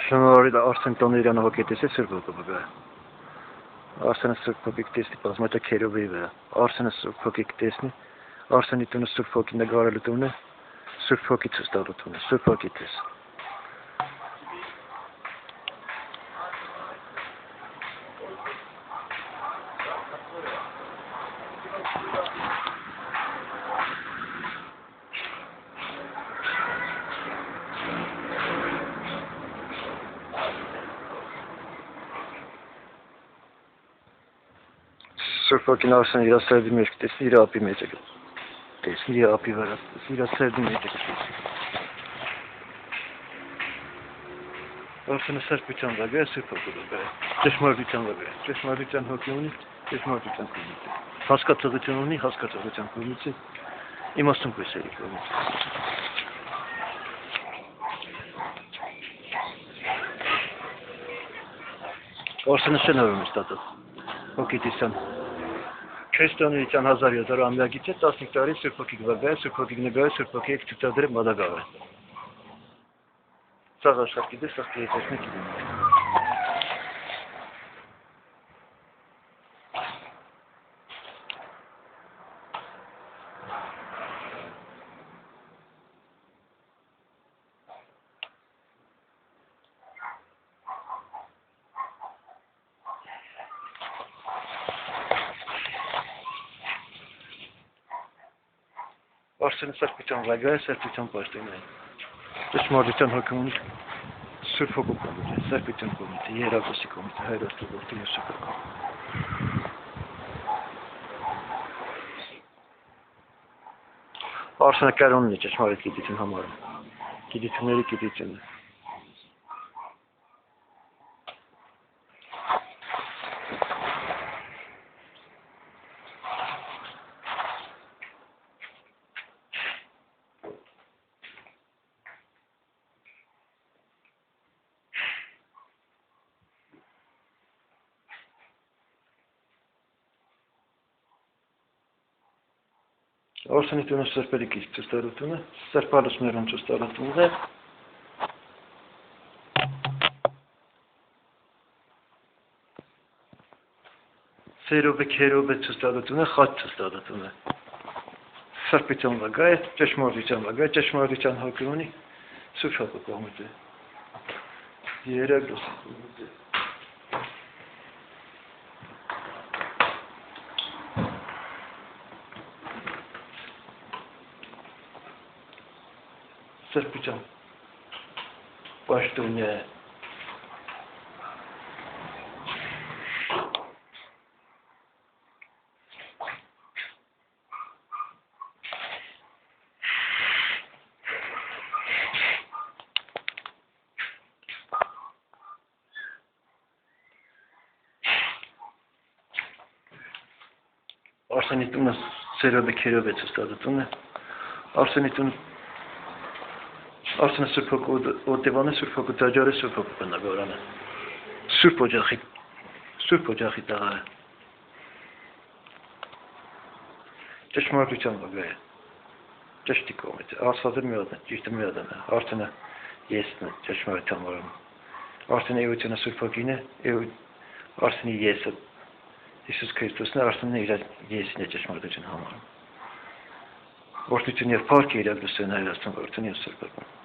Շնորհիվ Արսեն տոներան հոգետեսի սրբոկը բգա։ Արսենը սրբ հոգիկ տեսնի բազմատա քերովի վրա։ Արսենը սրբ հոգիկ տեսնի, Արսենի տունը սրբ հոգի նկարելու տունը, սրբ հոգի ցստալու տունը, սրբ հոգի տես։ Sırf o kinarsan ira sevdiğim meşgulesi ira api mecek. Teskin ira api var. İra sevdiğim mecek. Arsana sırf bıçan var be, sırf okudu be. Çeşmar bıçan var be. Çeşmar bıçan hokiyoni, çeşmar bıçan kuyumiti. Haskatı bıçan oni, haskatı bıçan kuyumiti. İmastın kuyselik kuyumiti. Arsana sen öğrenmiş tadı. Hokiyetisan. Քրիստոնեի ճան 1700 ամյակից է 15 տարի Սուրբ Հոգի գվագայ, Սուրբ Հոգի նգայ, Սուրբ Հոգի եկցուցադրի մադագավը։ Սաղ աշխարհի դե սաղ կեցնի գիտի։ Արսենը սրբության վագայ, սրբության պաշտոնը։ Ճշմարտության հոգում Սուրբ Հոգու կողմից, սրբության կողմից, Երակոսի կողմից, Հայրաստու որդի Հիսուսի կողմից։ Արսենը կերոնն է ճշմարիտ գիտություն համարում։ Գիտությունների գիտությունը։ Արսենի տունը սրբերի կից ծստարությունը, սրբալուսներուն ծստարությունը է, սերով է քերով է ծստարությունը, խաչ ծստարությունը, սրբիցան վագայ, ճշմարտության վագայ, ճշմարտության հոգի ունի, Սուրբ Հոգու կողմից է, Երակոսի կողմից է։ Սրբության պաշտոնը Արսենի տունը սերով է քերով է ծստարությունը, Արսենի տունը Արսենը Սուրբ Հոգու օտևանը, Սուրբ Հոգու տաճարը, Սուրբ Հոգու բնակարանը, Սուրբ օջախի տաղարը, ճշմարտության վագայը, ճշտի կողմից, Աստվածը մի հատ է, ճիշտը մի հատ է, Արսենը եսն է, ճշմարտության վարանը, Արսենը էությունը Սուրբ Հոգին է, Արսենի եսը Հիսուս Քրիստոսն է, Արսենը իր եսին է ճշմարտություն համարում։ Օրհնություն եւ փառք Իրաք լուսեն Հայրաստան, օրհնություն եւ Սուրբ Հոգու։